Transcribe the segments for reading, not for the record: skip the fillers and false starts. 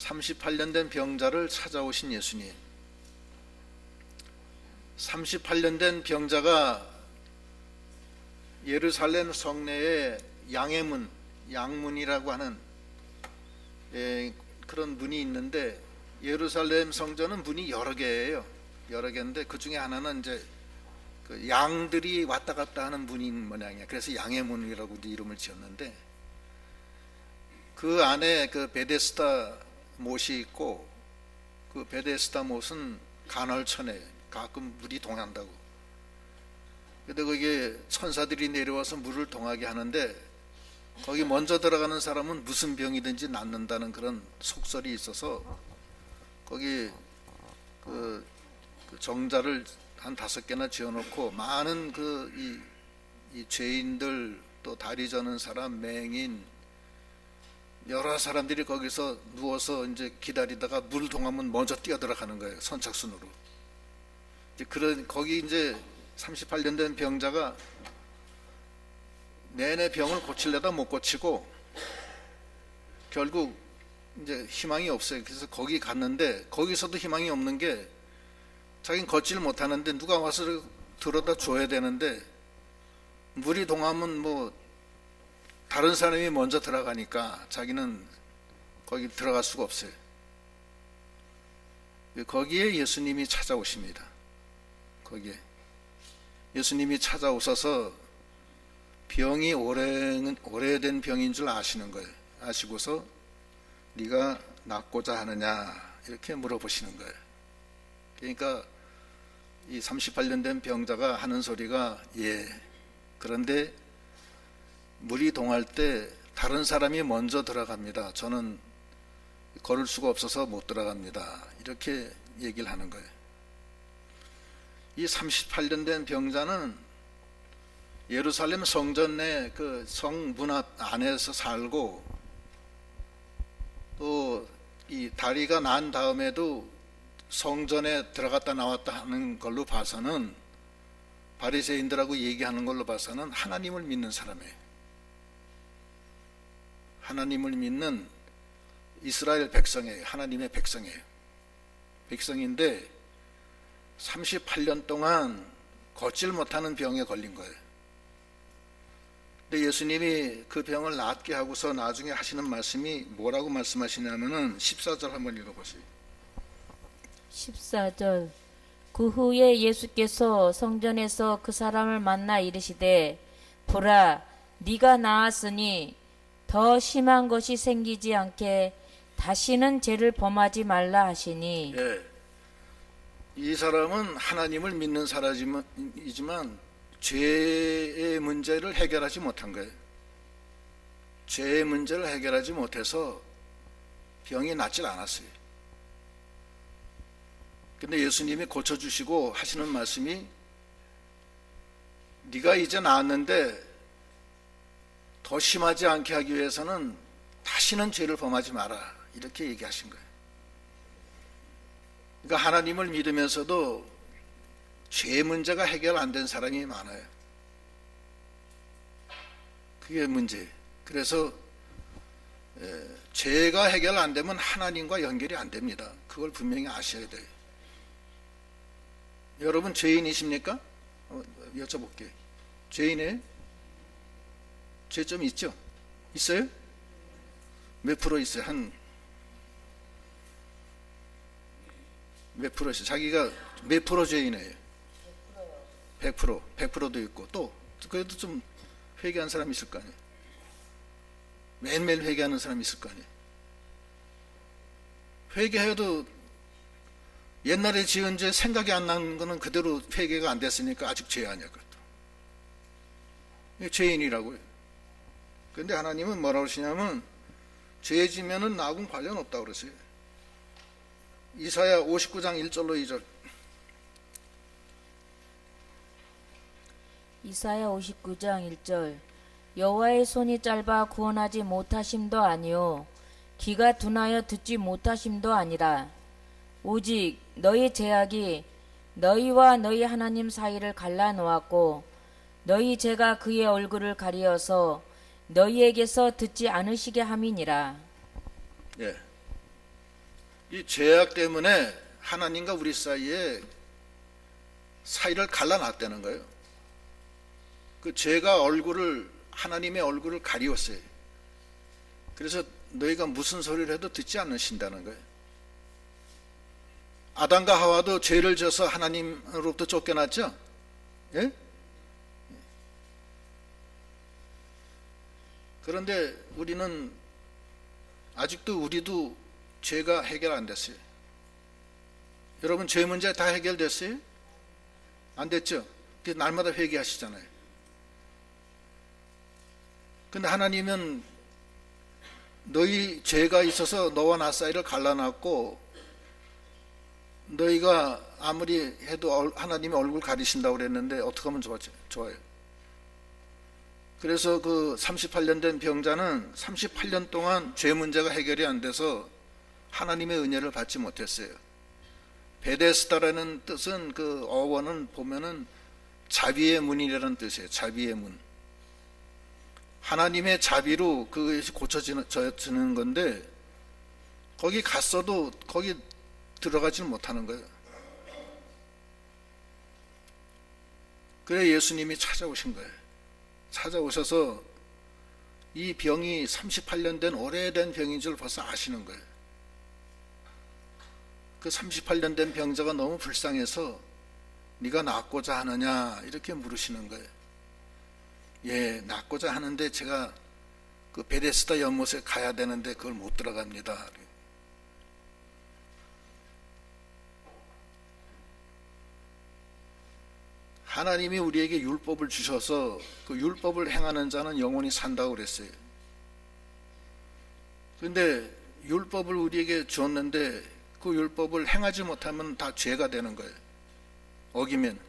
38년 된 병자를 찾아오신 예수님. 38년 된 병자가 예루살렘 성내에 양문이라고 하는 그런 문이 있는데, 예루살렘 성전은 문이 여러 개예요. 여러 개인데 그 중에 하나는 이제 그 양들이 왔다 갔다 하는 문인 모양이에요. 그래서 양의 문이라고 이름을 지었는데, 그 안에 그 베데스다 못이 있고, 그 베데스다 못은 간헐천에 가끔 물이 동한다고. 근데 거기에 천사들이 내려와서 물을 동하게 하는데, 거기 먼저 들어가는 사람은 무슨 병이든지 낫는다는 그런 속설이 있어서 거기 그 정자를 한 5개나 지어놓고 많은 이 죄인들, 또 다리 저는 사람, 맹인, 여러 사람들이 거기서 누워서 이제 기다리다가 물 동하면 먼저 뛰어 들어가는 거예요. 선착순으로. 거기 이제 38년 된 병자가 내내 병을 고치려다 못 고치고 결국 이제 희망이 없어요. 그래서 거기 갔는데, 거기서도 희망이 없는 게, 자기는 걷지를 못하는데 누가 와서 들어다 줘야 되는데, 물이 동하면 뭐 다른 사람이 먼저 들어가니까 자기는 거기 들어갈 수가 없어요. 거기에 예수님이 찾아오십니다. 거기에 예수님이 찾아오셔서 병이 오래된 병인 줄 아시는 거예요. 아시고서 네가 낫고자 하느냐 이렇게 물어보시는 거예요. 그러니까 이 38년 된 병자가 하는 소리가, 예, 그런데 물이 동할 때 다른 사람이 먼저 들어갑니다. 저는 걸을 수가 없어서 못 들어갑니다. 이렇게 얘기를 하는 거예요. 이 38년 된 병자는 예루살렘 성전 내 그 성문 안에서 살고, 또 이 다리가 난 다음에도 성전에 들어갔다 나왔다 하는 걸로 봐서는, 바리새인들하고 얘기하는 걸로 봐서는 하나님을 믿는 사람이에요. 하나님을 믿는 이스라엘 백성이에요. 하나님의 백성이에요. 백성인데 38년 동안 걷질 못하는 병에 걸린 거예요. 근데 예수님이 그 병을 낫게 하고서 나중에 하시는 말씀이 뭐라고 말씀하시냐면은 14절 한번 읽어보세요. 14절. 그 후에 예수께서 성전에서 그 사람을 만나 이르시되, 보라, 네가 나았으니 더 심한 것이 생기지 않게 다시는 죄를 범하지 말라 하시니. 예, 이 사람은 하나님을 믿는 사람이지만 죄의 문제를 해결하지 못한 거예요. 죄의 문제를 해결하지 못해서 병이 낫질 않았어요. 근데 예수님이 고쳐주시고 하시는 말씀이, 네가 이제 나았는데 더 심하지 않게 하기 위해서는 다시는 죄를 범하지 마라, 이렇게 얘기하신 거예요. 그러니까 하나님을 믿으면서도 죄 문제가 해결 안 된 사람이 많아요. 그게 문제예요. 그래서 죄가 해결 안 되면 하나님과 연결이 안 됩니다. 그걸 분명히 아셔야 돼요. 여러분 죄인이십니까? 여쭤볼게요. 죄인이에요? 죄 좀 있죠? 있어요? 몇 프로 있어요? 몇 프로 있어요? 자기가 몇 프로 죄인이에요? 100%, 100%도 있고, 또 그래도 좀 회개한 사람이 있을 거 아니에요? 매일매일 회개하는 사람이 있을 거 아니에요? 회개해도 옛날에 지은 죄 생각이 안 나는 거는 그대로 회개가 안 됐으니까 아직 죄 아니야, 그것도. 죄인이라고요. 그런데 하나님은 뭐라고 하시냐면, 죄 지면은 나하고는 관련 없다고 그러세요. 이사야 59장 1절로 2절. 이사야 59장 1절. 여호와의 손이 짧아 구원하지 못하심도 아니요 귀가 둔하여 듣지 못하심도 아니라, 오직 너희 죄악이 너희와 너희 하나님 사이를 갈라놓았고, 너희 죄가 그의 얼굴을 가리어서 너희에게서 듣지 않으시게 함이니라. 예. 이 죄악 때문에 하나님과 우리 사이를 갈라놨다는 거예요. 그 죄가 하나님의 얼굴을 가리웠어요. 그래서 너희가 무슨 소리를 해도 듣지 않으신다는 거예요. 아담과 하와도 죄를 져서 하나님으로부터 쫓겨났죠? 예? 그런데 우리도 죄가 해결 안 됐어요. 여러분, 죄 문제 다 해결됐어요? 안 됐죠? 그래서 날마다 회개하시잖아요. 근데 하나님은 너희 죄가 있어서 너와 나 사이를 갈라놨고, 너희가 아무리 해도 하나님의 얼굴 가리신다고 그랬는데 어떻게 하면 좋아요? 그래서 그 38년 된 병자는 38년 동안 죄 문제가 해결이 안 돼서 하나님의 은혜를 받지 못했어요. 베데스다라는 뜻은, 그 어원은 보면은 자비의 문이라는 뜻이에요. 자비의 문. 하나님의 자비로 그것이 고쳐지는 건데, 거기 갔어도 거기 들어가지는 못하는 거예요. 그래 예수님이 찾아오신 거예요. 찾아오셔서 이 병이 38년 된 오래된 병인 줄 벌써 아시는 거예요. 그 38년 된 병자가 너무 불쌍해서 네가 낫고자 하느냐 이렇게 물으시는 거예요. 예, 낫고자 하는데 제가 그 베데스다 연못에 가야 되는데 그걸 못 들어갑니다. 하나님이 우리에게 율법을 주셔서 그 율법을 행하는 자는 영원히 산다고 그랬어요. 그런데 율법을 우리에게 주었는데 그 율법을 행하지 못하면 다 죄가 되는 거예요. 어기면.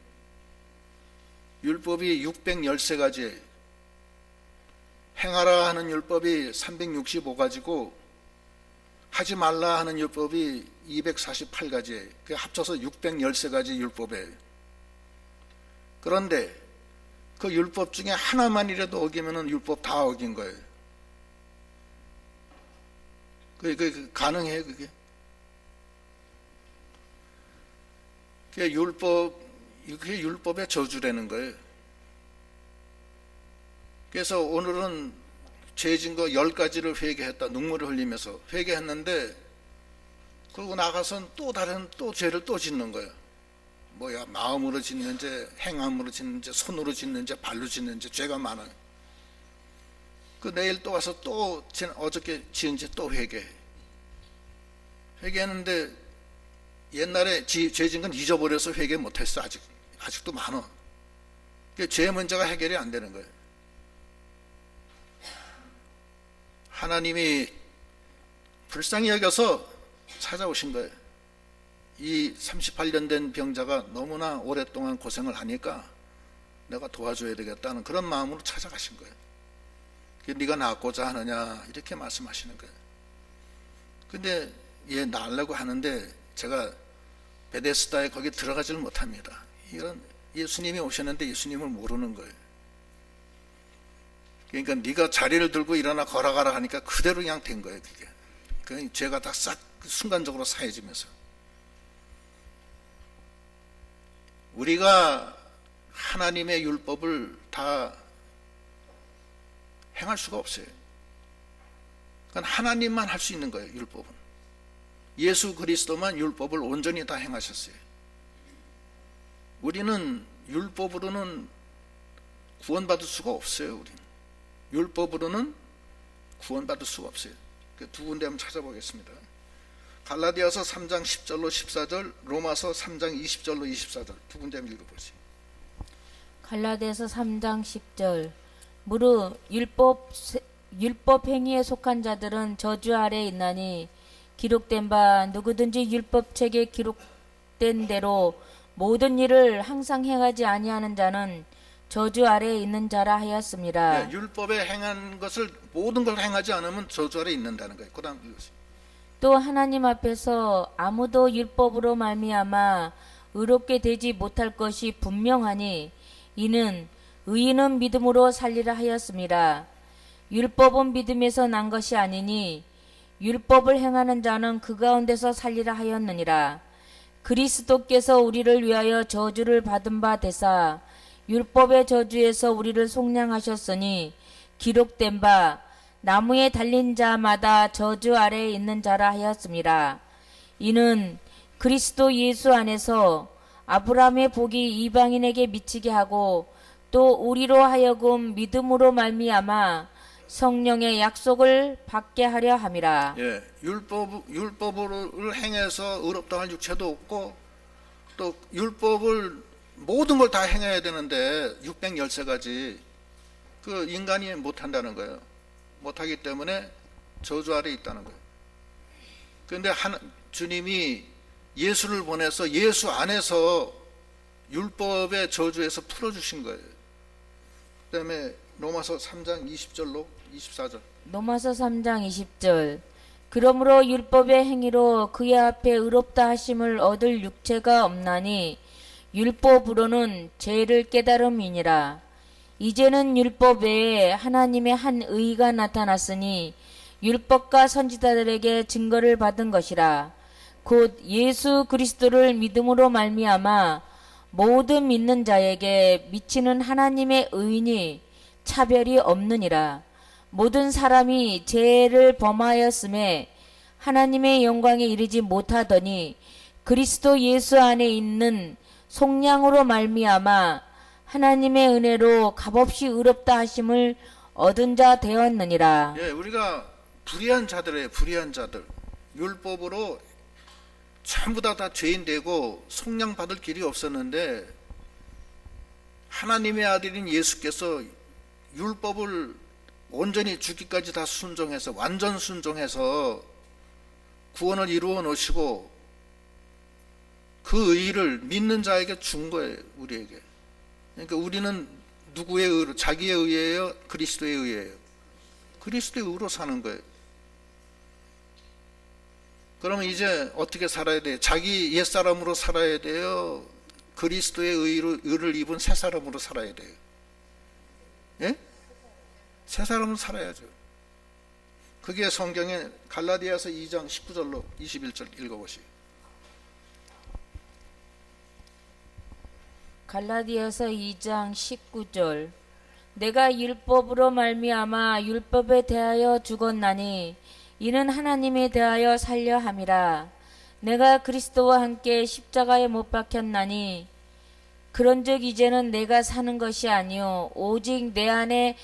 율법이 613가지예요. 행하라 하는 율법이 365가지고 하지 말라 하는 율법이 248가지예요. 그 합쳐서 613가지 율법이에요. 그런데 그 율법 중에 하나만이라도 어기면은 율법 다 어긴 거예요. 그게 가능해요, 그게? 그게 율법의 저주라는 거예요. 그래서 오늘은 죄진 거 10가지를 회개했다. 눈물을 흘리면서 회개했는데, 그러고 나가선 또 죄를 또 짓는 거예요. 마음으로 짓는지, 행함으로 짓는지, 손으로 짓는지, 발로 짓는지, 죄가 많아요. 그 내일 또 와서 어저께 지은 죄 또 회개했는데, 옛날에 죄 지은 건 잊어버려서 회개 못했어. 아직도 많아. 죄 문제가 해결이 안 되는 거예요. 하나님이 불쌍히 여겨서 찾아오신 거예요. 이 38년 된 병자가 너무나 오랫동안 고생을 하니까 내가 도와줘야 되겠다는 그런 마음으로 찾아가신 거예요. 네가 낫고자 하느냐 이렇게 말씀하시는 거예요. 근데 얘 나으려고 하는데 제가 베데스다에 거기 들어가지를 못합니다. 이런 예수님이 오셨는데 예수님을 모르는 거예요. 그러니까 네가 자리를 들고 일어나 걸어가라 하니까 그대로 그냥 된 거예요. 그게. 그러니까 죄가 다 싹 순간적으로 사해지면서. 우리가 하나님의 율법을 다 행할 수가 없어요. 그건 하나님만 할 수 있는 거예요. 율법은. 예수 그리스도만 율법을 온전히 다 행하셨어요. 우리는 율법으로는 구원받을 수가 없어요. 우리는 율법으로는 구원받을 수가 없어요. 두 군데 한번 찾아보겠습니다. 갈라디아서 3장 10절로 14절, 로마서 3장 20절로 24절 두 군데 한번 읽어보세요. 갈라디아서 3장 10절. 무릇 율법 행위에 속한 자들은 저주 아래에 있나니 기록된 바 누구든지 율법책에 기록된 대로 모든 일을 항상 행하지 아니하는 자는 저주 아래에 있는 자라 하였습니다. 네, 율법에 행한 것을 모든 걸 행하지 않으면 저주 아래에 있는다는 거예요. 그다음 읽으세요. 또 하나님 앞에서 아무도 율법으로 말미암아 의롭게 되지 못할 것이 분명하니 이는 의인은 믿음으로 살리라 하였습니다. 율법은 믿음에서 난 것이 아니니 율법을 행하는 자는 그 가운데서 살리라 하였느니라. 그리스도께서 우리를 위하여 저주를 받은 바 되사 율법의 저주에서 우리를 속량하셨으니 기록된 바 나무에 달린 자마다 저주 아래에 있는 자라 하였습니다. 이는 그리스도 예수 안에서 아브라함의 복이 이방인에게 미치게 하고 또 우리로 하여금 믿음으로 말미암아 성령의 약속을 받게 하려 함이라. 예, 율법을 행해서 의롭다 할 육체도 없고 또 율법을 모든 걸 다 행해야 되는데 613가지 그 인간이 못한다는 거예요. 못하기 때문에 저주 아래 있다는 거예요. 그런데 주님이 예수를 보내서 예수 안에서 율법의 저주에서 풀어주신 거예요. 그 다음에 로마서 3장 20절로 24절. 로마서 3장 20절. 그러므로 율법의 행위로 그의 앞에 의롭다 하심을 얻을 육체가 없나니 율법으로는 죄를 깨달음이니라. 이제는 율법 외에 하나님의 한 의가 나타났으니 율법과 선지자들에게 증거를 받은 것이라. 곧 예수 그리스도를 믿음으로 말미암아 모든 믿는 자에게 미치는 하나님의 의인이 차별이 없느니라. 모든 사람이 죄를 범하였음에 하나님의 영광에 이르지 못하더니 그리스도 예수 안에 있는 속량으로 말미암아 하나님의 은혜로 값없이 의롭다 하심을 얻은 자 되었느니라. 예, 우리가 불의한 자들이에요. 불의한 자들. 율법으로 전부 다 죄인 되고 속량 받을 길이 없었는데 하나님의 아들인 예수께서 율법을 온전히 죽기까지 다 순종해서 완전 순종해서 구원을 이루어 놓으시고 그 의를 믿는 자에게 준 거예요. 우리에게. 그러니까 우리는 누구의 의로? 자기의 의예요? 그리스도의 의예요? 그리스도의 의로 사는 거예요. 그러면 이제 어떻게 살아야 돼요? 자기 옛사람으로 살아야 돼요? 그리스도의 의를 입은 새 사람으로 살아야 돼요? 예? 새 사람으로 살아야죠. 그게 성경에 갈라디아서 2장 19절로 21절 읽어보시죠. 갈라디아서 2장 19절. 내가 율법으로 말미암아 율법에 대하여 죽었나니 이는 하나님에 대하여 살려 함이라. 내가 그리스도와 함께 십자가에 못 박혔나니 그런즉 이제는 내가 사는 것이 아니요 오직 내 안에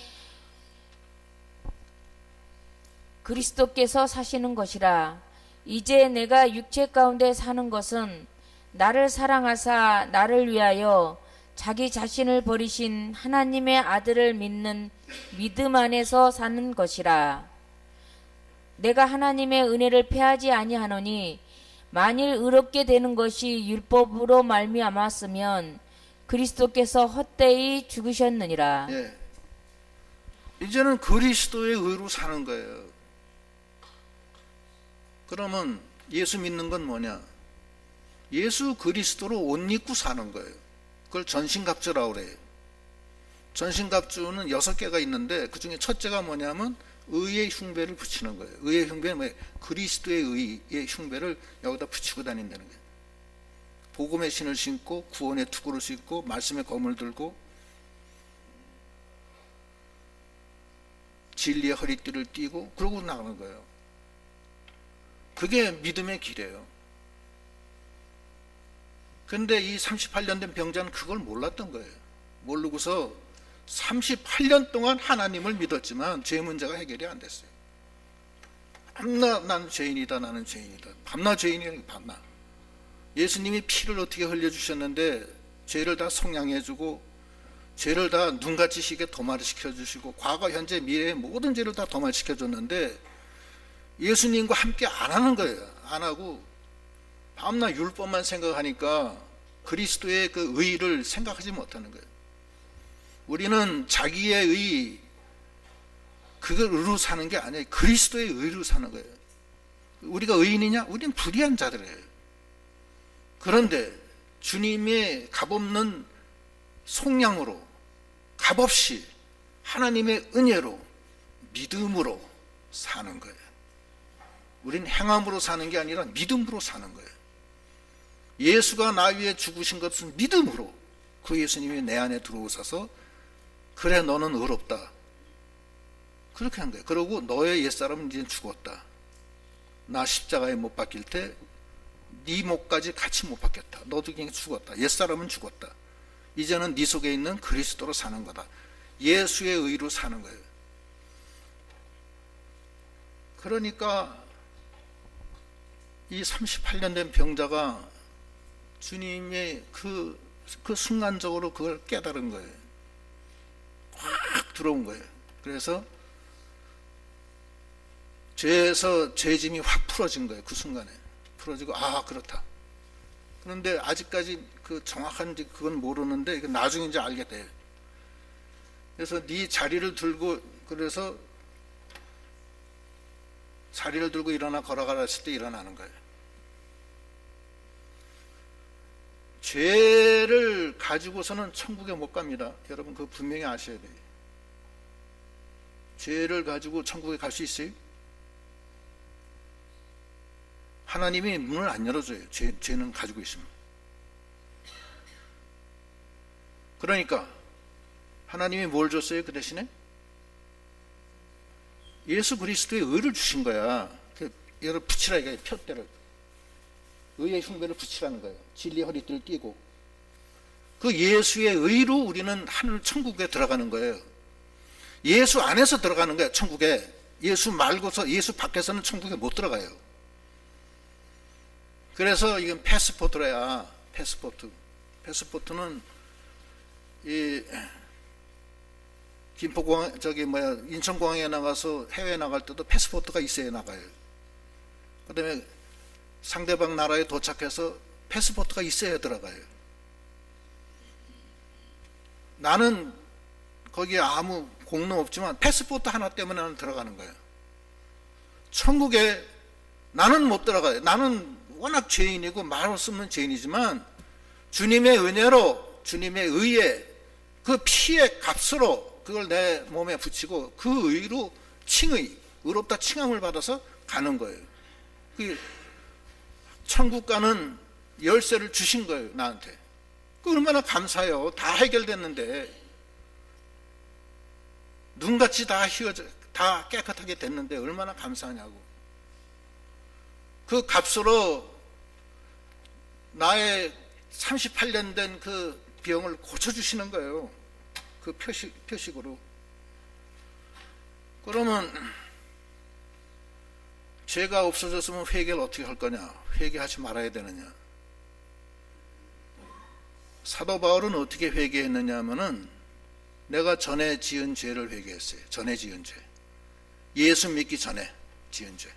그리스도께서 사시는 것이라. 이제 내가 육체 가운데 사는 것은 나를 사랑하사 나를 위하여 자기 자신을 버리신 하나님의 아들을 믿는 믿음 안에서 사는 것이라. 내가 하나님의 은혜를 패하지 아니하노니 만일 의롭게 되는 것이 율법으로 말미암았으면 그리스도께서 헛되이 죽으셨느니라. 예. 이제는 그리스도의 의로 사는 거예요. 그러면 예수 믿는 건 뭐냐? 예수 그리스도로 옷 입고 사는 거예요. 그걸 전신갑주라고 그래요. 전신갑주는 6개가 있는데 그 중에 첫째가 뭐냐면 의의 흉배를 붙이는 거예요. 의의 흉배는 뭐예요? 그리스도의 의의 흉배를 여기다 붙이고 다닌다는 거예요. 복음의 신을 신고 구원의 투구를 신고 말씀의 검을 들고 진리의 허리띠를 띠고 그러고 나가는 거예요. 그게 믿음의 길이에요. 그런데 이 38년 된 병자는 그걸 몰랐던 거예요. 모르고서 38년 동안 하나님을 믿었지만 죄 문제가 해결이 안 됐어요. 밤낮 나는 죄인이다, 나는 죄인이다. 밤낮 죄인이라는 게 밤낮. 예수님이 피를 어떻게 흘려주셨는데 죄를 다 속량해주고 죄를 다 눈같이 시게 도말을 시켜주시고 과거, 현재, 미래의 모든 죄를 다 도말시켜줬는데 예수님과 함께 안 하는 거예요. 안 하고 밤낮 율법만 생각하니까 그리스도의 그 의를 생각하지 못하는 거예요. 우리는 자기의 의, 그걸 의로 사는 게 아니에요. 그리스도의 의로 사는 거예요. 우리가 의인이냐? 우리는 불의한 자들이에요. 그런데 주님의 값없는 속량으로 값없이 하나님의 은혜로 믿음으로 사는 거예요. 우린 행함으로 사는 게 아니라 믿음으로 사는 거예요. 예수가 나 위해 죽으신 것은 믿음으로, 그 예수님이 내 안에 들어오셔서 그래 너는 의롭다 그렇게 한 거예요. 그러고 너의 옛사람은 이제 죽었다. 나 십자가에 못 박힐 때 네 목까지 같이 못 박혔다. 너도 그냥 죽었다. 옛사람은 죽었다. 이제는 네 속에 있는 그리스도로 사는 거다. 예수의 의로 사는 거예요. 그러니까 이 38년 된 병자가 주님의 그 순간적으로 그걸 깨달은 거예요. 확 들어온 거예요. 그래서 죄에서 죄짐이 확 풀어진 거예요. 그 순간에 풀어지고 아 그렇다. 그런데 아직까지 그 정확한지 그건 모르는데 나중에 이제 알게 돼요. 그래서 네 자리를 들고, 그래서 자리를 들고 일어나 걸어가라 했을 때 일어나는 거예요. 죄를 가지고서는 천국에 못 갑니다. 여러분 그거 분명히 아셔야 돼요. 죄를 가지고 천국에 갈 수 있어요? 하나님이 문을 안 열어줘요. 죄는 가지고 있으면. 그러니까 하나님이 뭘 줬어요? 그 대신에 예수 그리스도의 의를 주신 거야. 여러분 붙이라 이거예요. 표대를, 의의 흉배를 붙이라는 거예요. 진리 허리띠를 띠고 그 예수의 의로 우리는 하늘 천국에 들어가는 거예요. 예수 안에서 들어가는 거예요. 천국에. 예수 말고서, 예수 밖에서는 천국에 못 들어가요. 그래서 이건 패스포트래야. 패스포트는 이 김포공항 인천공항에 나가서 해외 나갈 때도 패스포트가 있어야 나가요. 그다음에 상대방 나라에 도착해서 패스포트가 있어야 들어가요. 나는 거기에 아무 공로 없지만 패스포트 하나 때문에 나는 들어가는 거예요. 천국에 나는 못 들어가요. 나는 워낙 죄인이고 말 없으면 죄인이지만 주님의 은혜로, 주님의 의에, 그 피의 값으로 그걸 내 몸에 붙이고 그 의로 칭의, 의롭다 칭함을 받아서 가는 거예요. 그 천국 가는 열쇠를 주신 거예요, 나한테. 그 얼마나 감사해요. 다 해결됐는데, 눈같이 다 휘어져, 다 깨끗하게 됐는데 얼마나 감사하냐고. 그 값으로 나의 38년 된 그 병을 고쳐주시는 거예요. 그 표식으로. 그러면 죄가 없어졌으면 회개를 어떻게 할 거냐? 회개하지 말아야 되느냐? 사도 바울은 어떻게 회개했느냐 하면은 내가 전에 지은 죄를 회개했어요. 전에 지은 죄. 예수 믿기 전에 지은 죄.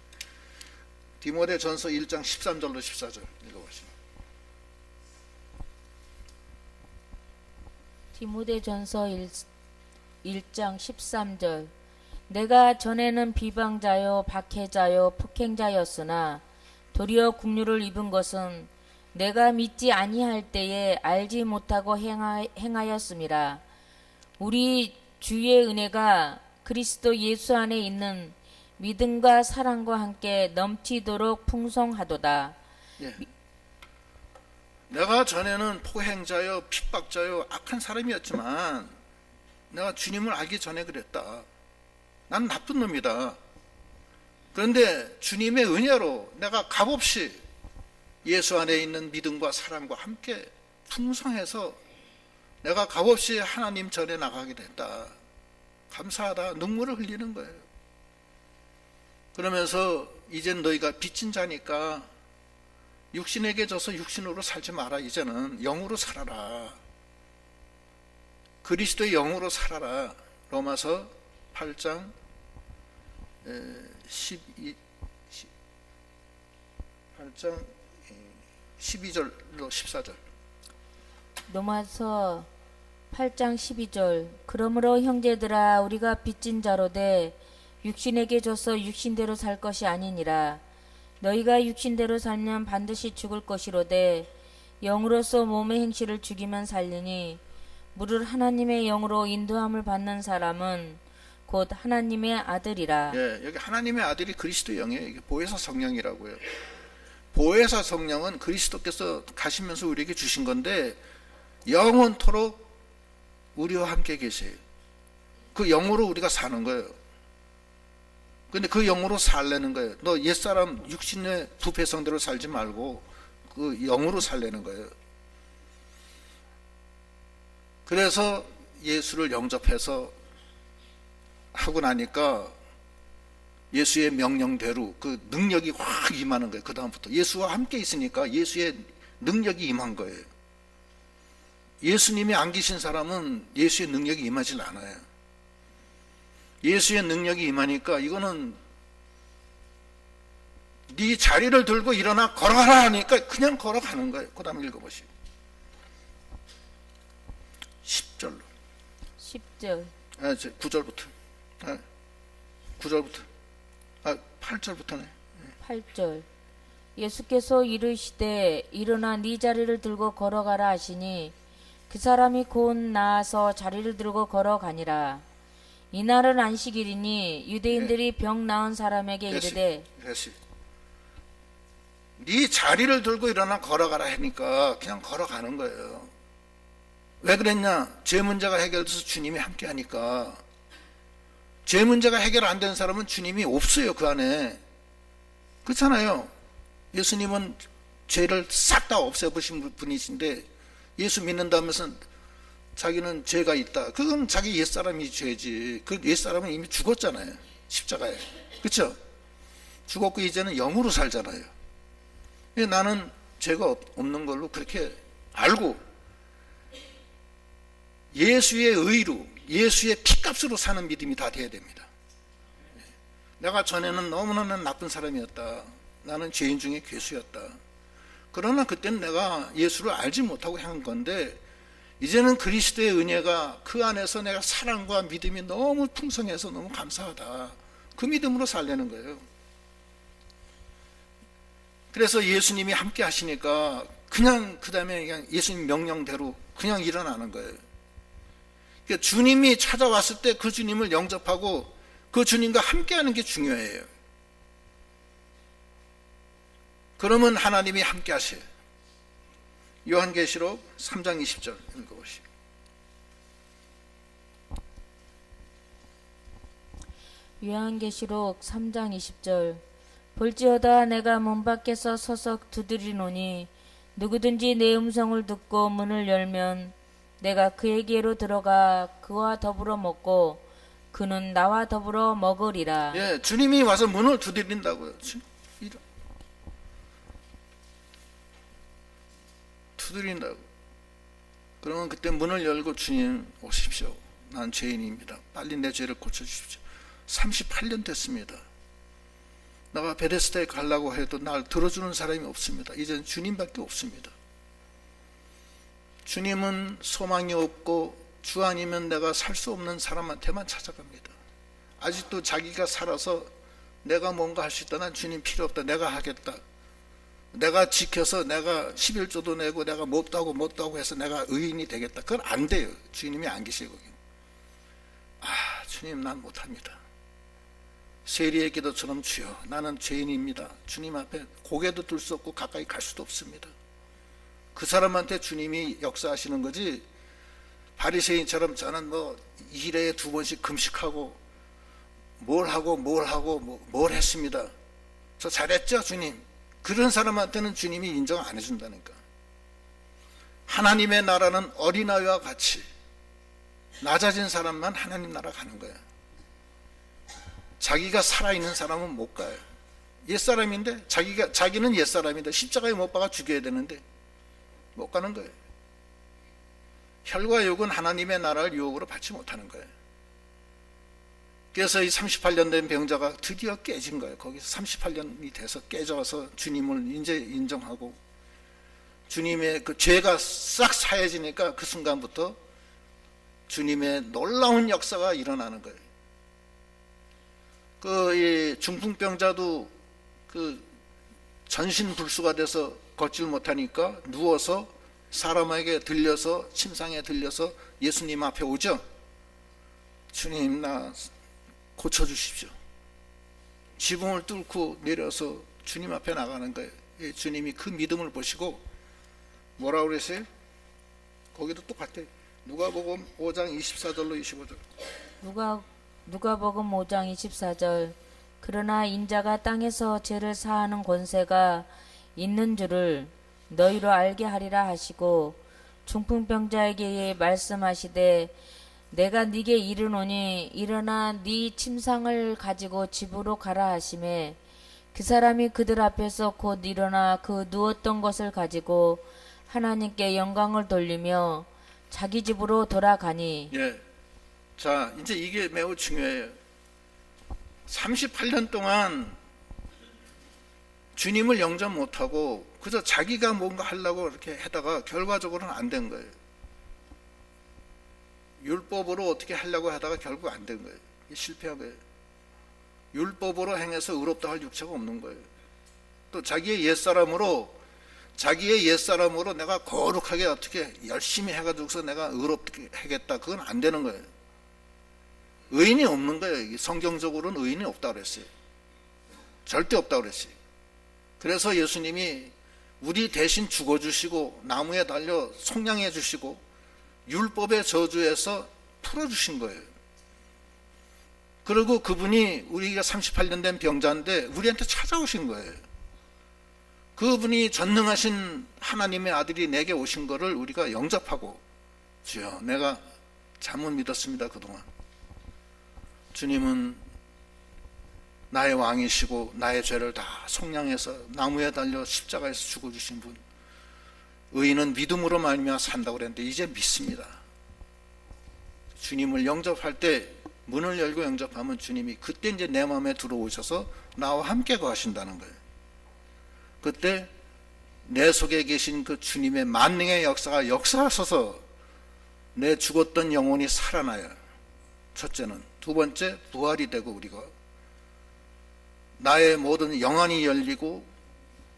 디모데전서 1장 13절로 14절 읽어보시면. 디모데전서 1장 13절. 내가 전에는 비방자요 박해자요 폭행자였으나 도리어 국류를 입은 것은 내가 믿지 아니할 때에 알지 못하고 행하였음이라. 우리 주의 은혜가 그리스도 예수 안에 있는 믿음과 사랑과 함께 넘치도록 풍성하도다. 예. 내가 전에는 포행자요 핍박자요 악한 사람이었지만 내가 주님을 알기 전에 그랬다. 난 나쁜 놈이다. 그런데 주님의 은혜로 내가 값없이 예수 안에 있는 믿음과 사랑과 함께 풍성해서 내가 값없이 하나님 전에 나가게 됐다. 감사하다. 눈물을 흘리는 거예요. 그러면서 이젠 너희가 빚진 자니까 육신에게 져서 육신으로 살지 마라. 이제는 영으로 살아라. 그리스도의 영으로 살아라. 로마서 8장 8장 12절로 14절. 로마서 8장 12절. 그러므로 형제들아 우리가 빚진 자로되 육신에게 져서 육신대로 살 것이 아니니라. 너희가 육신대로 살면 반드시 죽을 것이로되 영으로서 몸의 행실을 죽이면 살리니 무릇 하나님의 영으로 인도함을 받는 사람은 곧 하나님의 아들이라. 예, 여기 하나님의 아들이 그리스도 영이에요. 이게 보혜사 성령이라고요. 보혜사 성령은 그리스도께서 가시면서 우리에게 주신 건데 영원토록 우리와 함께 계세요. 그 영으로 우리가 사는 거예요. 근데 그 영으로 살려는 거예요. 너 옛사람 육신의 부패성대로 살지 말고 그 영으로 살려는 거예요. 그래서 예수를 영접해서 하고 나니까 예수의 명령대로 그 능력이 확 임하는 거예요. 그 다음부터 예수와 함께 있으니까 예수의 능력이 임한 거예요. 예수님이 안 계신 사람은 예수의 능력이 임하지 않아요. 예수의 능력이 임하니까 이거는 네 자리를 들고 일어나 걸어가라 하니까 그냥 걸어가는 거예요. 그 다음 읽어보시오. 10절로 10절 9절부터 9절부터 8절부터네. 8절 예수께서 이르시되 일어나 네 자리를 들고 걸어가라 하시니 그 사람이 곧 나아서 자리를 들고 걸어가니라. 이날은 안식일이니 유대인들이 병 나은 사람에게 이르되 네 자리를 들고 일어나 걸어가라 하니까 그냥 걸어가는 거예요. 왜 그랬냐? 죄 문제가 해결돼서 주님이 함께 하니까. 죄 문제가 해결 안 된 사람은 주님이 없어요. 그 안에. 그렇잖아요. 예수님은 죄를 싹 다 없애보신 분이신데 예수 믿는다면서 자기는 죄가 있다. 그건 자기 옛사람이 죄지. 그 옛사람은 이미 죽었잖아요. 십자가에. 그렇죠? 죽었고 이제는 영으로 살잖아요. 나는 죄가 없는 걸로 그렇게 알고 예수의 의로 예수의 피값으로 사는 믿음이 다 돼야 됩니다. 내가 전에는 너무나 나쁜 사람이었다. 나는 죄인 중에 괴수였다. 그러나 그때는 내가 예수를 알지 못하고 한 건데 이제는 그리스도의 은혜가 그 안에서 내가 사랑과 믿음이 너무 풍성해서 너무 감사하다. 그 믿음으로 살려는 거예요. 그래서 예수님이 함께 하시니까 그냥 그 다음에 그냥 예수님 명령대로 그냥 일어나는 거예요. 그러니까 주님이 찾아왔을 때 그 주님을 영접하고 그 주님과 함께 하는 게 중요해요. 그러면 하나님이 함께 하세요. 요한계시록 3장 20절 읽어보시오. 요한계시록 3장 20절 볼지어다 내가 문 밖에서 서서 두드리노니 누구든지 내 음성을 듣고 문을 열면 내가 그에게로 들어가 그와 더불어 먹고 그는 나와 더불어 먹으리라. 예, 주님이 와서 문을 두드린다고요. 두드린다고. 그러면 그때 문을 열고 주님 오십시오. 난 죄인입니다. 빨리 내 죄를 고쳐주십시오. 38년 됐습니다. 내가 베데스다에 가려고 해도 날 들어주는 사람이 없습니다. 이제는 주님밖에 없습니다. 주님은 소망이 없고 주 아니면 내가 살 수 없는 사람한테만 찾아갑니다. 아직도 자기가 살아서 내가 뭔가 할 수 있다. 난 주님 필요 없다. 내가 하겠다. 내가 지켜서 내가 11조도 내고 내가 뭣도 하고 해서 내가 의인이 되겠다. 그건 안 돼요. 주님이 안 계시고. 주님 난 못합니다. 세리의 기도처럼 주여 나는 죄인입니다. 주님 앞에 고개도 들 수 없고 가까이 갈 수도 없습니다. 그 사람한테 주님이 역사하시는 거지 바리새인처럼 저는 뭐 1회에 2번씩 금식하고 뭘 했습니다. 저 잘했죠 주님. 그런 사람한테는 주님이 인정 안 해준다니까. 하나님의 나라는 어린아이와 같이 낮아진 사람만 하나님 나라 가는 거야. 자기가 살아있는 사람은 못 가요. 옛사람인데 자기는 옛사람인데 십자가에 못 박아 죽여야 되는데 못 가는 거예요. 혈과 육은 하나님의 나라를 유혹으로 받지 못하는 거예요. 그래서 이 38년 된 병자가 드디어 깨진 거예요. 거기서 38년이 돼서 깨져서 주님을 이제 인정하고 주님의 그 죄가 싹 사해지니까 그 순간부터 주님의 놀라운 역사가 일어나는 거예요. 이 중풍병자도 그 전신불수가 돼서 걷질 못하니까 누워서 사람에게 들려서 침상에 들려서 예수님 앞에 오죠. 주님 나 고쳐주십시오. 지붕을 뚫고 내려서 주님 앞에 나가는 거예요. 예, 주님이 그 믿음을 보시고 뭐라고 그랬어요? 거기도 똑같아요. 누가복음 5장 24절로 25절. 누가복음 5장 24절. 그러나 인자가 땅에서 죄를 사하는 권세가 있는 줄을 너희로 알게 하리라 하시고 중풍병자에게 말씀하시되 내가 네게 이르노니 일어나 네 침상을 가지고 집으로 가라 하시매 그 사람이 그들 앞에서 곧 일어나 그 누웠던 것을 가지고 하나님께 영광을 돌리며 자기 집으로 돌아가니. 예. 자, 이제 이게 매우 중요해요. 38년 동안 주님을 영접 못하고 그저 자기가 뭔가 하려고 이렇게 하다가 결과적으로는 안 된 거예요. 율법으로 어떻게 하려고 하다가 결국 안 된 거예요. 실패한 거예요. 율법으로 행해서 의롭다 할 육체가 없는 거예요. 또 자기의 옛사람으로 내가 거룩하게 어떻게 열심히 해가지고서 내가 의롭게 하겠다. 그건 안 되는 거예요. 의인이 없는 거예요. 성경적으로는 의인이 없다고 그랬어요. 절대 없다고 그랬어요. 그래서 예수님이 우리 대신 죽어주시고 나무에 달려 속량해 주시고 율법의 저주에서 풀어주신 거예요. 그리고 그분이 우리가 38년 된 병자인데 우리한테 찾아오신 거예요. 그분이 전능하신 하나님의 아들이 내게 오신 거를 우리가 영접하고 주여 내가 잘못 믿었습니다. 그동안 주님은 나의 왕이시고 나의 죄를 다 속량해서 나무에 달려 십자가에서 죽어주신 분, 의인은 믿음으로 말미암아 산다고 그랬는데 이제 믿습니다. 주님을 영접할 때 문을 열고 영접하면 주님이 그때 이제 내 마음에 들어오셔서 나와 함께 거하신다는 거예요. 그때 내 속에 계신 그 주님의 만능의 역사가 역사하셔서 내 죽었던 영혼이 살아나요. 첫째는. 두 번째, 부활이 되고 우리가 나의 모든 영안이 열리고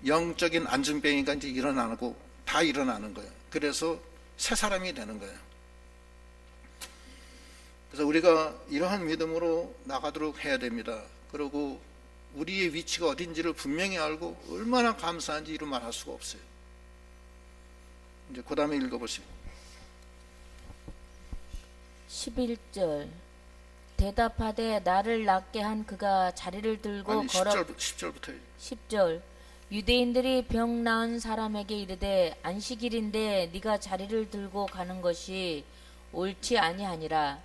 영적인 안전병이가 이제 일어나고 다 일어나는 거예요. 그래서 새 사람이 되는 거예요. 그래서 우리가 이러한 믿음으로 나가도록 해야 됩니다. 그리고 우리의 위치가 어딘지를 분명히 알고 얼마나 감사한지 이루 말할 수가 없어요. 이제 그 다음에 읽어보시고 11절. 대답하되 나를 낫게 한 그가 자리를 들고 아니, 걸어. 10절부터 10절. 유대인들이 병 나은 사람에게 이르되 안식일인데 네가 자리를 들고 가는 것이 옳지 아니하니라.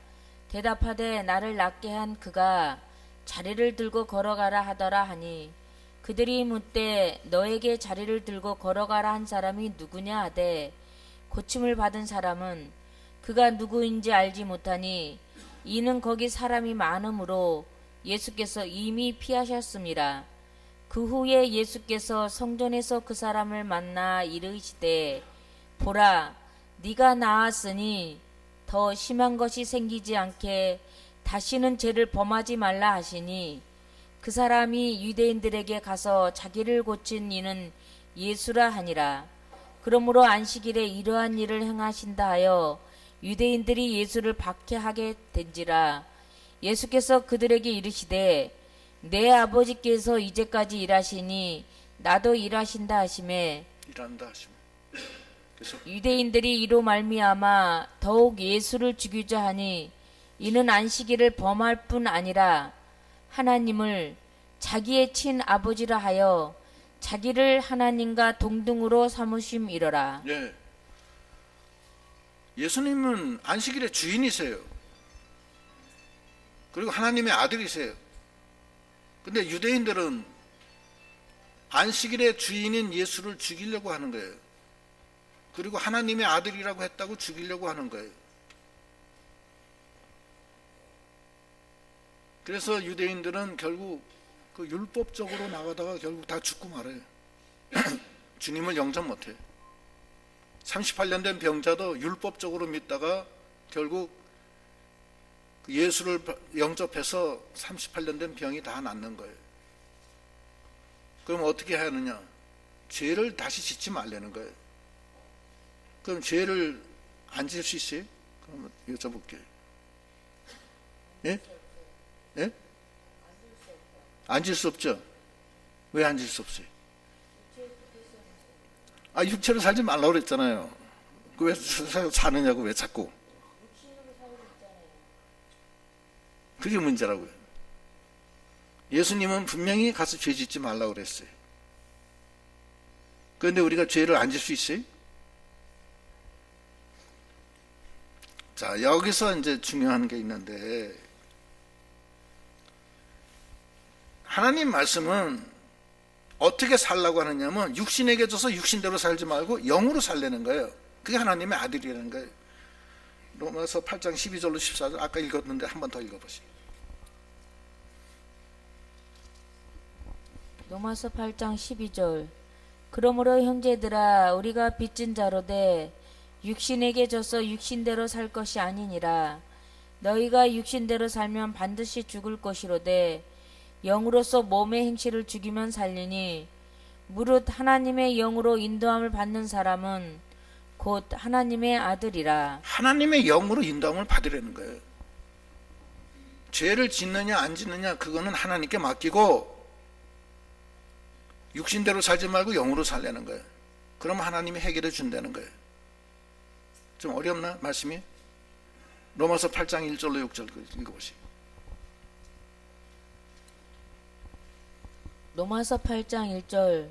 대답하되 나를 낫게 한 그가 자리를 들고 걸어가라 하더라 하니 그들이 묻되 너에게 자리를 들고 걸어가라 한 사람이 누구냐 하되 고침을 받은 사람은 그가 누구인지 알지 못하니 이는 거기 사람이 많으므로 예수께서 이미 피하셨습니다. 그 후에 예수께서 성전에서 그 사람을 만나 이르시되 보라 네가 나았으니 더 심한 것이 생기지 않게 다시는 죄를 범하지 말라 하시니 그 사람이 유대인들에게 가서 자기를 고친 이는 예수라 하니라. 그러므로 안식일에 이러한 일을 행하신다 하여 유대인들이 예수를 박해하게 된지라. 예수께서 그들에게 이르시되 내 아버지께서 이제까지 일하시니 나도 일하신다 하시매 일한다 하시면 유대인들이 이로 말미암아 더욱 예수를 죽이자 하니 이는 안식일을 범할 뿐 아니라 하나님을 자기의 친아버지라 하여 자기를 하나님과 동등으로 삼으심이로라. 예. 예수님은 안식일의 주인이세요. 그리고 하나님의 아들이세요. 근데 유대인들은 안식일의 주인인 예수를 죽이려고 하는 거예요. 그리고 하나님의 아들이라고 했다고 죽이려고 하는 거예요. 그래서 유대인들은 결국 그 율법적으로 나가다가 결국 다 죽고 말아요. 주님을 영접 못해요. 38년 된 병자도 율법적으로 믿다가 결국 예수를 영접해서 38년 된 병이 다 낫는 거예요. 그럼 어떻게 해야 하느냐? 죄를 다시 짓지 말라는 거예요. 그럼 죄를 안 지을 수 있어요? 그럼 여쭤볼게요. 예? 예? 앉을 수 없죠. 왜 앉을 수 없어요? 육체로 살지 말라고 그랬잖아요. 왜 사느냐고 왜 자꾸. 그게 문제라고요. 예수님은 분명히 가서 죄 짓지 말라고 그랬어요. 그런데 우리가 죄를 안 질 수 있어요? 자, 여기서 이제 중요한 게 있는데, 하나님 말씀은 어떻게 살라고 하느냐면 육신에게 져서 육신대로 살지 말고 영으로 살려는 거예요. 그게 하나님의 아들이라는 거예요. 로마서 8장 12절로 14절 아까 읽었는데 한 번 더 읽어보시죠. 로마서 8장 12절. 그러므로 형제들아 우리가 빚진 자로되 육신에게 져서 육신대로 살 것이 아니니라. 너희가 육신대로 살면 반드시 죽을 것이로되 영으로서 몸의 행실을 죽이면 살리니 무릇 하나님의 영으로 인도함을 받는 사람은 곧 하나님의 아들이라. 하나님의 영으로 인도함을 받으려는 거예요. 죄를 짓느냐 안 짓느냐 그거는 하나님께 맡기고 육신대로 살지 말고 영으로 살려는 거예요. 그럼 하나님이 해결해 준다는 거예요. 좀 어렵나 말씀이? 로마서 8장 1절로 6절 읽어보시죠. 로마서 8장 1절.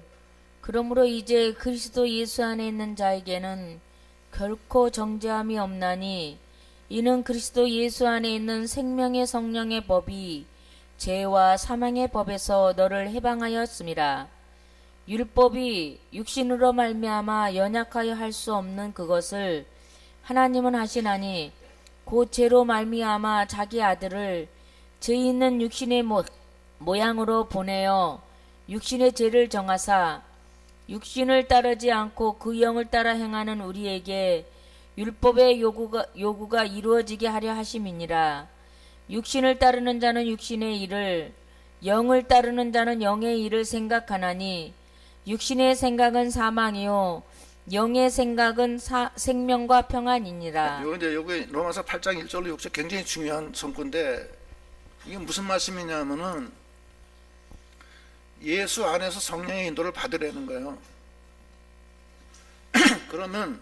그러므로 이제 그리스도 예수 안에 있는 자에게는 결코 정죄함이 없나니 이는 그리스도 예수 안에 있는 생명의 성령의 법이 죄와 사망의 법에서 너를 해방하였음이라. 율법이 육신으로 말미암아 연약하여 할 수 없는 그것을 하나님은 하시나니 곧 죄로 말미암아 자기 아들을 죄 있는 육신의 모양으로 보내어 육신의 죄를 정하사 육신을 따르지 않고 그 영을 따라 행하는 우리에게 율법의 요구가 이루어지게 하려 하심이니라. 육신을 따르는 자는 육신의 일을, 영을 따르는 자는 영의 일을 생각하나니 육신의 생각은 사망이요 영의 생각은 생명과 평안이니라. 요게 로마서 8장 1절로 6절 굉장히 중요한 성구인데 이게 무슨 말씀이냐면은 예수 안에서 성령의 인도를 받으려는 거예요. 그러면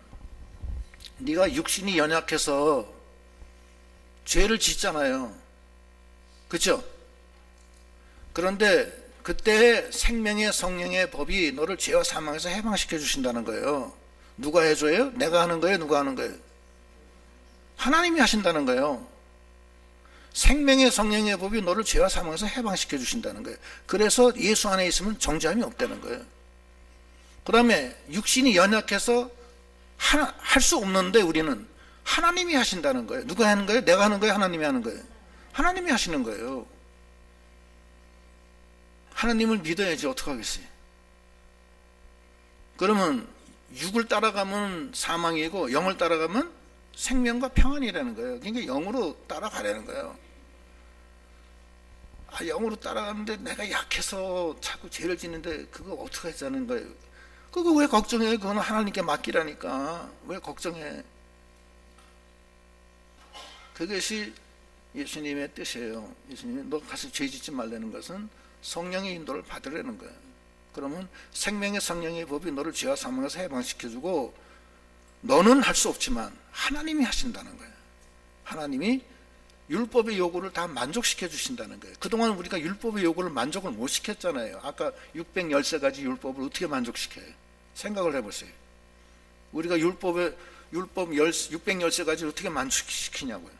네가 육신이 연약해서 죄를 짓잖아요. 그렇죠? 그런데 그때 생명의 성령의 법이 너를 죄와 사망에서 해방시켜 주신다는 거예요. 누가 해줘요? 내가 하는 거예요? 누가 하는 거예요? 하나님이 하신다는 거예요. 생명의 성령의 법이 너를 죄와 사망에서 해방시켜 주신다는 거예요. 그래서 예수 안에 있으면 정죄함이 없다는 거예요. 그 다음에 육신이 연약해서 할 수 없는데 우리는 하나님이 하신다는 거예요. 누가 하는 거예요? 내가 하는 거예요? 하나님이 하는 거예요? 하나님이 하시는 거예요. 하나님을 믿어야지 어떡하겠어요? 그러면 육을 따라가면 사망이고 영을 따라가면 생명과 평안이라는 거예요. 그러니까 영으로 따라가라는 거예요. 영으로 따라가는데 내가 약해서 자꾸 죄를 짓는데 그거 어떻게 하자는 거예요? 그거 왜 걱정해? 그거는 하나님께 맡기라니까. 왜 걱정해? 그것이 예수님의 뜻이에요. 예수님이 너 가서 죄 짓지 말라는 것은 성령의 인도를 받으라는 거예요. 그러면 생명의 성령의 법이 너를 죄와 사망에서 해방시켜주고 너는 할 수 없지만 하나님이 하신다는 거예요. 하나님이 율법의 요구를 다 만족시켜 주신다는 거예요. 그동안 우리가 율법의 요구를 만족을 못 시켰잖아요. 아까 613가지 율법을 어떻게 만족시켜요? 생각을 해보세요. 우리가 율법 613가지를 어떻게 만족시키냐고요.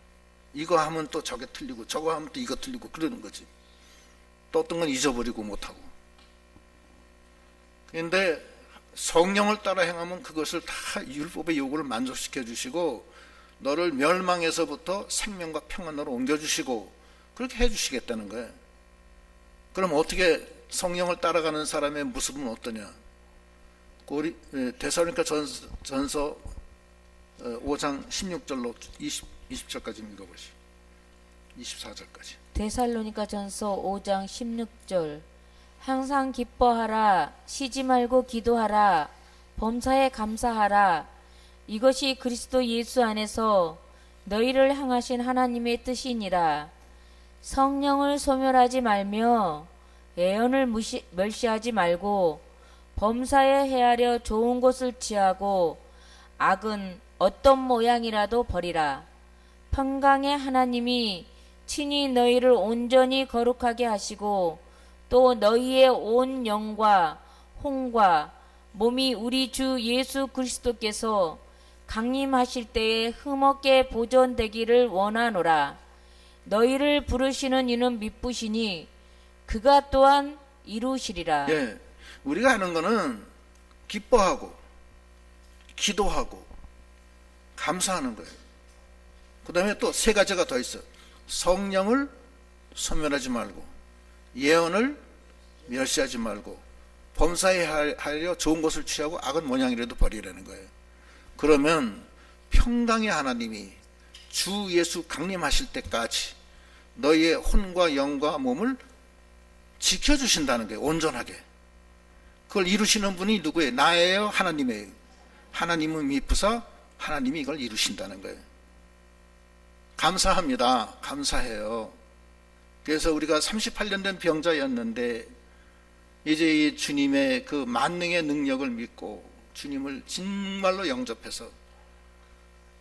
이거 하면 또 저게 틀리고 저거 하면 또 이거 틀리고 그러는 거지. 또 어떤 건 잊어버리고 못하고. 그런데 성령을 따라 행하면 그것을 다 율법의 요구를 만족시켜 주시고 너를 멸망에서부터 생명과 평안으로 옮겨주시고 그렇게 해주시겠다는 거예요. 그럼 어떻게 성령을 따라가는 사람의 모습은 어떠냐? 우리 데살로니가 전서 5장 16절로 20절까지 읽어보시죠. 24절까지. 데살로니가 전서 5장 16절. 항상 기뻐하라. 쉬지 말고 기도하라. 범사에 감사하라. 이것이 그리스도 예수 안에서 너희를 향하신 하나님의 뜻이니라. 성령을 소멸하지 말며 예언을 멸시하지 말고 범사에 헤아려 좋은 것을 취하고 악은 어떤 모양이라도 버리라. 평강의 하나님이 친히 너희를 온전히 거룩하게 하시고 또 너희의 온 영과 혼과 몸이 우리 주 예수 그리스도께서 강림하실 때에 흠없게 보존되기를 원하노라. 너희를 부르시는 이는 미쁘시니 그가 또한 이루시리라. 예, 우리가 하는 거는 기뻐하고 기도하고 감사하는 거예요. 그 다음에 또 세 가지가 더 있어요. 성령을 소멸하지 말고, 예언을 멸시하지 말고, 범사에 하려 좋은 것을 취하고 악은 모양이라도 버리라는 거예요. 그러면 평강의 하나님이 주 예수 강림하실 때까지 너희의 혼과 영과 몸을 지켜주신다는 거예요. 온전하게. 그걸 이루시는 분이 누구예요? 나예요? 하나님이에요? 하나님은 미쁘사 하나님이 이걸 이루신다는 거예요. 감사합니다. 감사해요. 그래서 우리가 38년 된 병자였는데 이제 이 주님의 그 만능의 능력을 믿고 주님을 정말로 영접해서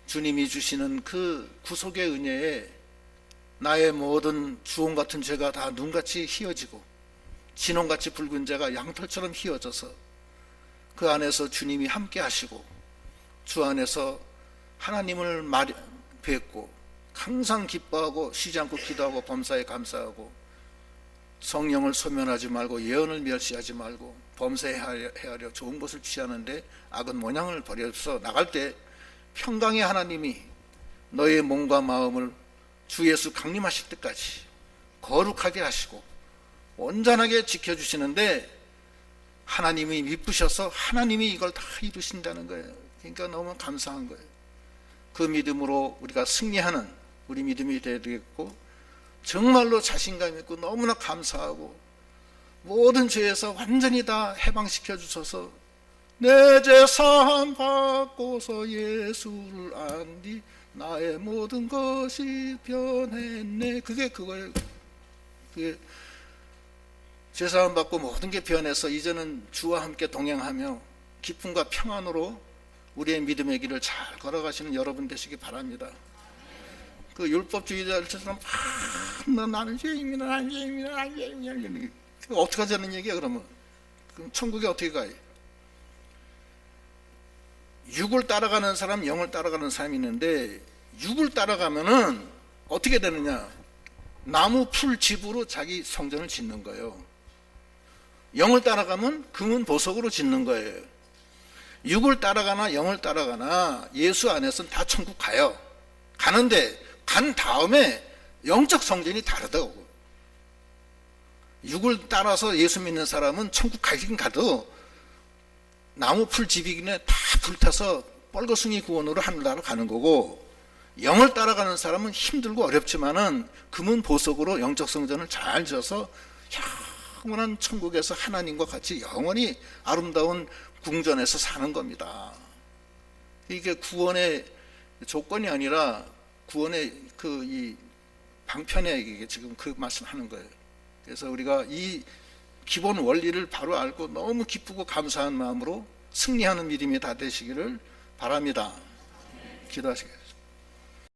주님이 주시는 그 구속의 은혜에 나의 모든 주홍 같은 죄가 다 눈같이 휘어지고 진홍같이 붉은 죄가 양털처럼 휘어져서 그 안에서 주님이 함께 하시고 주 안에서 하나님을 뵙고 항상 기뻐하고 쉬지 않고 기도하고 범사에 감사하고 성령을 소멸하지 말고 예언을 멸시하지 말고 범사에 헤아려 좋은 것을 취하는데 악은 모양을 버려서 나갈 때 평강의 하나님이 너의 몸과 마음을 주 예수 강림하실 때까지 거룩하게 하시고 온전하게 지켜주시는데 하나님이 미쁘셔서 하나님이 이걸 다 이루신다는 거예요. 그러니까 너무 감사한 거예요. 그 믿음으로 우리가 승리하는 우리 믿음이 되겠고 정말로 자신감 있고 너무나 감사하고 모든 죄에서 완전히 다 해방시켜 주셔서 내 죄 사함 받고서 예수를 안디 나의 모든 것이 변했네. 그게 그거예요. 그게 죄 사함 받고 모든 게 변해서 이제는 주와 함께 동행하며 기쁨과 평안으로 우리의 믿음의 길을 잘 걸어가시는 여러분 되시기 바랍니다. 그 율법주의자들처럼 나는 죄인이다, 나는 죄인이다, 나는 죄인이다. 어떻게 하자는 얘기야 그러면? 그럼 천국에 어떻게 가요? 육을 따라가는 사람, 영을 따라가는 사람이 있는데 육을 따라가면은 어떻게 되느냐? 나무 풀 집으로 자기 성전을 짓는 거예요. 영을 따라가면 금은 보석으로 짓는 거예요. 육을 따라가나 영을 따라가나 예수 안에서는 다 천국 가요. 가는데 간 다음에 영적 성전이 다르다고. 육을 따라서 예수 믿는 사람은 천국 가긴 가도 나무 풀 집이긴 해 다 불타서 뻘거숭이 구원으로 하늘나라 가는 거고, 영을 따라가는 사람은 힘들고 어렵지만은 금은 보석으로 영적 성전을 잘 지어서 영원한 천국에서 하나님과 같이 영원히 아름다운 궁전에서 사는 겁니다. 이게 구원의 조건이 아니라 구원의 이 방편에 이게 지금 그 말씀하는 거예요. 그래서 우리가 이 기본 원리를 바로 알고 너무 기쁘고 감사한 마음으로 승리하는 믿음이 다 되시기를 바랍니다. 기도하시겠습니다.